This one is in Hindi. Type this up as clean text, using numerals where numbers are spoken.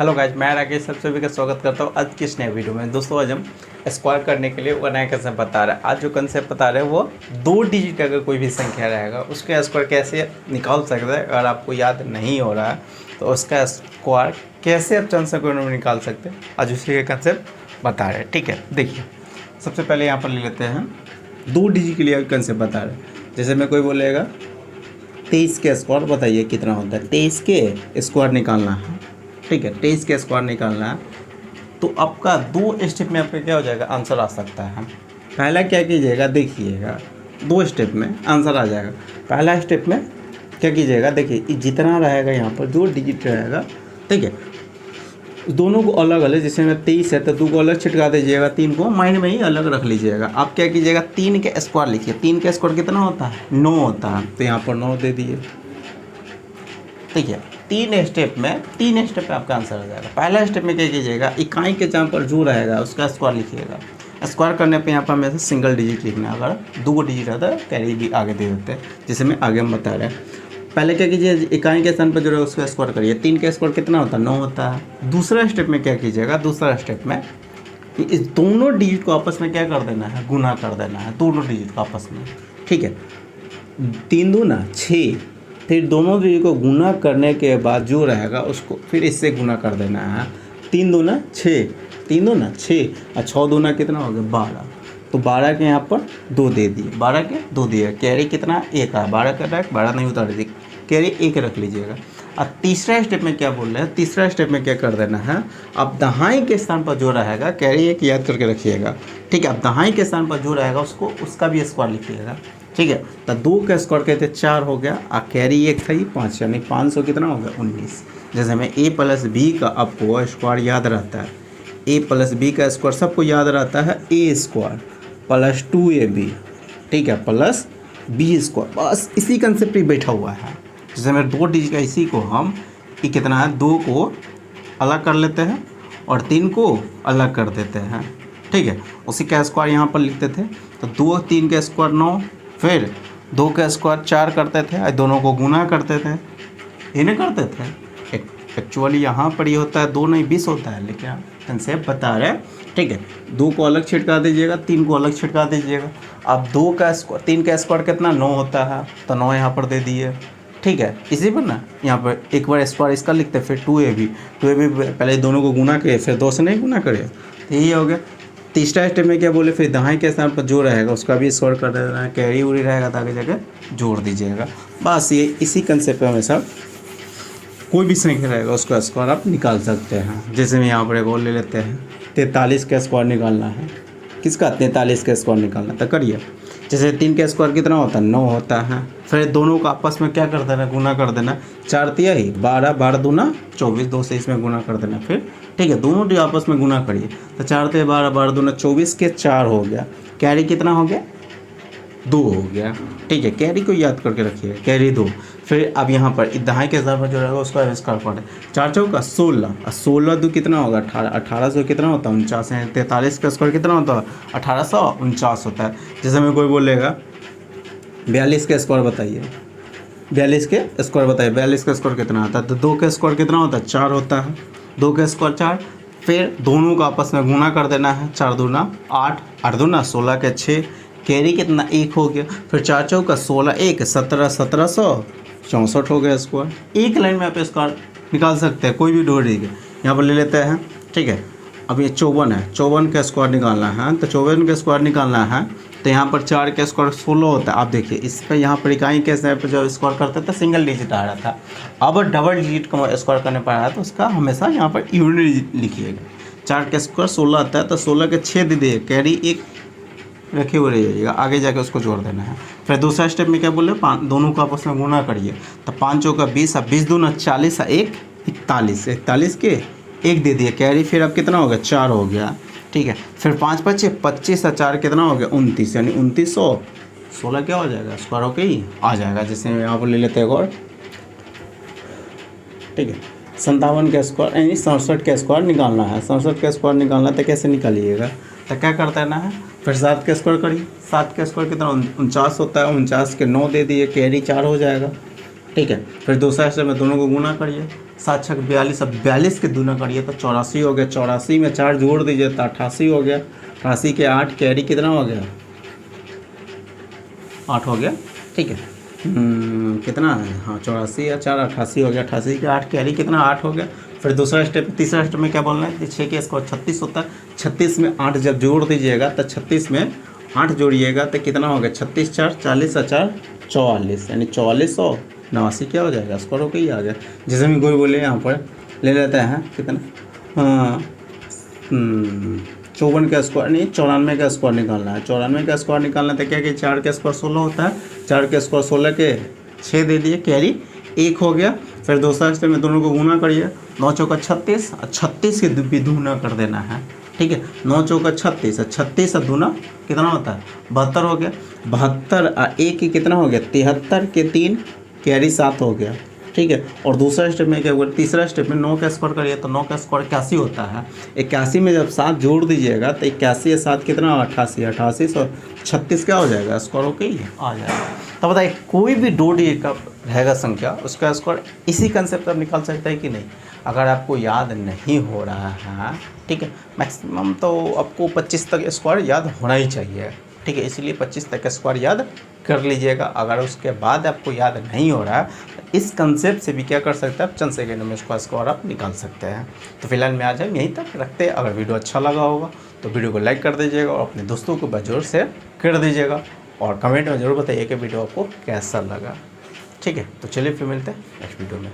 हेलो गाइज, मैं राकेश सब सभी का स्वागत करता हूँ आज की इस नए वीडियो में। दोस्तों आज हम स्क्वायर करने के लिए वो नया कंसेप्ट बता रहे हैं। आज जो कंसेप्ट बता रहे हैं वो 2 डिजिट का अगर कोई भी संख्या रहेगा उसका स्क्वायर कैसे निकाल सकते हैं। अगर आपको याद नहीं हो रहा है तो उसका स्क्वायर कैसे आप चंद सेकंड में निकाल सकते हैं, आज उसी का कंसेप्ट बता रहे हैं। ठीक है, देखिए सबसे पहले यहाँ पर ले लेते हैं 2 डिजिट के लिए कंसेप्ट बता रहे हैं। जैसे मैं कोई बोलेगा 23 के स्क्वायर बताइए कितना होता है, 23 के स्क्वायर निकालना है। ठीक है, 23 के स्क्वायर निकालना है तो आपका 2 स्टेप में आपका क्या हो जाएगा, आंसर आ सकता है। पहला क्या कीजिएगा, देखिएगा 2 स्टेप में आंसर आ जाएगा। पहला स्टेप में क्या कीजिएगा, देखिए जितना रहेगा यहाँ पर जो डिजिट रहेगा, ठीक है, दोनों को अलग अलग, जैसे में 23 है तो 2 को अलग छिटका दीजिएगा, 3 को माइंड में ही अलग रख लीजिएगा। आप क्या कीजिएगा, 3 के स्क्वायर लिखिए। 3 के स्क्वायर कितना होता है, 9 होता है, तो यहाँ पर 9 दे दिए। ठीक है, 3 स्टेप में आपका आंसर आ जाएगा। पहला स्टेप में क्या कीजिएगा, इकाई के जहाँ पर जो रहेगा उसका स्क्वायर लिखिएगा। स्क्वायर करने पे यहाँ पर हमें सिंगल डिजिट लिखना है। अगर 2 डिजिट रहता है कैरी भी आगे दे देते हैं, जैसे मैं आगे हम बता रहे हैं। पहले क्या कीजिए, इकाई के स्थान पर जो है उसका स्क्वायर करिए। 3 का स्क्वायर कितना होता है, 9 होता है। दूसरा स्टेप में क्या कीजिएगा, दूसरा स्टेप में इस दोनों डिजिट को आपस में क्या कर देना है, गुना कर देना है, दोनों डिजिट को आपस में। ठीक है, 3 दूना 6, फिर दोनों डिजिट को गुना करने के बाद जो रहेगा उसको फिर इससे गुना कर देना है। 3 दूना 6, 3 दूना 6 और 6 दूना कितना हो गया, 12। तो 12 के यहाँ पर 2 दे दिए, 12 के 2 दिए। कैरी कितना, 1 है। 12 का रख 12 नहीं उतार दीजिए, कैरी 1 रख लीजिएगा। और तीसरा स्टेप में क्या बोल रहे हैं, तीसरा स्टेप में क्या कर देना है, अब दहाई के स्थान पर जो रहेगा कैरी 1 याद करके रखिएगा। ठीक है, अब दहाई के स्थान पर जो रहेगा उसका भी स्क्वायर लिखिएगा। ठीक है, तो 2 का स्क्वायर कहते 4 हो गया और कैरी 1 था ही 5, यानी 500 कितना हो गया, 19। जैसे में a प्लस बी का आपको स्क्वायर याद रहता है, a प्लस बी का स्क्वायर सबको याद रहता है, a स्क्वायर प्लस 2ab, ठीक है, प्लस b स्क्वायर। बस इसी कंसेप्ट पे बैठा हुआ है। जैसे में 2 डिजिट का इसी को हम कितना है, 2 को अलग कर लेते हैं और 3 को अलग कर देते हैं। ठीक है, उसी का स्क्वायर यहाँ पर लिखते थे। तो 2 3 का स्क्वायर 9, फिर 2 का स्क्वायर 4 करते थे और दोनों को गुना करते थे, ये नहीं करते थे। एक्चुअली यहाँ पर ये होता है 2 नहीं 20 होता है, लेकिन आप कंसेप्ट बता रहे हैं। ठीक है, 2 को अलग छिटका दीजिएगा, 3 को अलग छिटका दीजिएगा। अब 2 का स्क्वायर 3 का स्क्वायर कितना, 9 होता है, तो 9 यहाँ पर दे दिए। ठीक है, इसी पर ना यहाँ पर एक बार स्क्वायर इसका लिखते हैं, फिर 2ab पहले दोनों को गुना करिए, फिर 2 से नहीं गुना करिए, तो यही हो गया। तीसरा स्टेप में क्या बोले, फिर दहाई के स्थान पर जो रहेगा उसका भी स्क्वायर कर देना है, कैरी उड़ी रहेगा तो आगे जाकर जोड़ दीजिएगा। बस ये इसी कंसेप्ट पे हमेशा कोई भी संख्या रहेगा उसका स्क्वायर आप निकाल सकते हैं। जैसे मैं यहाँ पर एक और ले लेते हैं, 43 का स्क्वायर निकालना है। किसका, 43 का स्क्वायर निकालना, तो करिए। जैसे 3 का स्क्वायर कितना होता है, 9 होता है। फिर दोनों को आपस में क्या कर देना, गुना कर देना। 4 तिया ही 12, 12 दूना 24, 2 से इसमें गुना कर देना। फिर ठीक है, दोनों भी आपस में गुना करिए, तो 4 तिया 12, 12 दूना 24 के 4 हो गया। कैरी कितना हो गया, 2 हो गया। ठीक है, कैरी को याद करके रखिए, कैरी 2। फिर अब यहाँ पर दहाई के हिसाब पर जो रहेगा उसका स्क्वायर पड़े, 4 चौका 16 और 16 2 कितना होगा, 18, 1800 कितना होता है, 49 है। 43 का स्क्वायर कितना होता है, 1849 होता है। जैसे मैं कोई बोलेगा 42 का स्क्वायर बताइए, 42 के स्क्वायर बताइए, 42 का स्क्वायर कितना आता है, तो 2 का स्क्वायर कितना होता है, 4 होता है। 2 का स्क्वायर 4, फिर दोनों को आपस में गुना कर देना है। 4 दूना 8, 8 दूना 16 के 6, कैरी कितना 1 हो गया। फिर 4 चौका 16, 1 17, 1764 हो गया स्क्वायर। एक लाइन में आप स्क्वायर निकाल सकते हैं, कोई भी 2 डिजिट यहाँ पर ले लेते हैं। ठीक है, अब ये 54 है, 54 का स्क्वायर निकालना है, तो 54 का स्क्वायर निकालना है तो यहाँ पर 4 का स्क्वायर 16 होता है। आप देखिए इस पर यहाँ पर इकाई के स्तर पर जब स्क्वायर करते थे सिंगल डिजिट आ रहा था, अब डबल डिजिट का स्क्वायर करने पड़ रहा है तो उसका हमेशा यहाँ पर यूनिट लिखिएगा। 4 का स्क्वायर 16 आता है, तो 16 के 6 दे दिए, कैरी 1 रखे हुए रहिएगा, आगे जाके उसको जोड़ देना है। फिर दूसरा स्टेप में क्या बोले, दोनों को आपस में गुना करिए, तो 5 चौका 20 और 20 दूना 40 और 1 41, 41 के 1 दे दिए, कैरी फिर अब कितना हो गया, 4 हो गया। ठीक है, फिर 5 5 25 और 4 कितना हो गया, 29, यानी 2916 क्या हो जाएगा, स्क्वायर होके ही आ जाएगा। जैसे यहाँ पर ले लेते हैं और ठीक है, 57 का स्क्वायर यानी 67 का स्क्वायर निकालना है। 67 का स्क्वायर निकालना है तो कैसे निकालिएगा, तो क्या करता है ना है, फिर 7 का स्क्वायर करिए। 7 का स्क्वायर कितना 49 होता है, 49 के 9 दे दिए, कैरी 4 हो जाएगा। ठीक है, फिर दूसरा स्टेप में दोनों को गुना करिए। 7 छक 42, अब 42 के दूना करिए तो 84 हो गया, 84 में 4 जोड़ दीजिए तो 88 हो गया, 88 के 8 कैरी कितना हो गया, 8 हो गया, ठीक है। कितना है, हाँ 84 या 4 88 हो गया, 88 के 8 कैरी कितना, 8 हो गया। फिर दूसरा स्टेप, तीसरा स्टेप में क्या बोलना है, 6 के स्क्वायर 36 होता है, 36 में 8 जब जोड़ दीजिएगा तो 36 में 8 जोड़िएगा तो कितना हो गया, 36 4 40 और 4 44, यानी 4489 क्या हो जाएगा, स्क्वायर होकर ही आ गया। जैसे हम कोई बोले यहाँ पर ले लेते हैं कितना, हाँ 54 का स्क्वायर नहीं 94 का स्क्वायर निकालना है, 94 का स्क्वायर निकालना है तो क्या कि 4 का स्क्वायर 16 होता है, 4 के स्क्वायर 16 के 6 दे दिए, कैरी 1 हो गया। फिर दूसरा स्टेप में दोनों को गुना करिए, 9 चौका 36 और 36 के भी दूना कर देना है, ठीक है। 9 चौका 36 और 36 और दूना कितना होता है, 72 हो गया, 72 और 1 की कितना हो गया, 73 के 3 कैरी 7 हो गया, ठीक है। और दूसरा स्टेप में क्या हुआ, तीसरा स्टेप में 9 का स्क्वायर करिए तो 9 का स्क्वायर 81 होता है, 81 में जब 7 जोड़ दीजिएगा तो 81 या 7 कितना, 88, 88 और 36 क्या हो जाएगा, स्क्वायर होके ही आ जाएगा। तो बताइए कोई भी 2 डिजिट का रहेगा संख्या, उसका स्क्वायर इसी कंसेप्ट आप निकाल सकते हैं कि नहीं। अगर आपको याद नहीं हो रहा है, ठीक है, मैक्सिमम तो आपको 25 तक स्क्वायर याद होना ही चाहिए, ठीक है, इसलिए 25 तक का स्क्वायर याद कर लीजिएगा। अगर उसके बाद आपको याद नहीं हो रहा है तो इस कंसेप्ट से भी क्या कर सकते हैं आप, चंद सेकेंड में इसका स्क्वायर आप निकाल सकते हैं। तो फिलहाल मैं आज हम यहीं तक रखते हैं। अगर वीडियो अच्छा लगा होगा तो वीडियो को लाइक कर दीजिएगा और अपने दोस्तों को ज़रूर शेयर कर दीजिएगा और कमेंट में ज़रूर बताइए कि वीडियो आपको कैसा लगा, ठीक है। तो चलिए फिर मिलते हैं नेक्स्ट वीडियो में।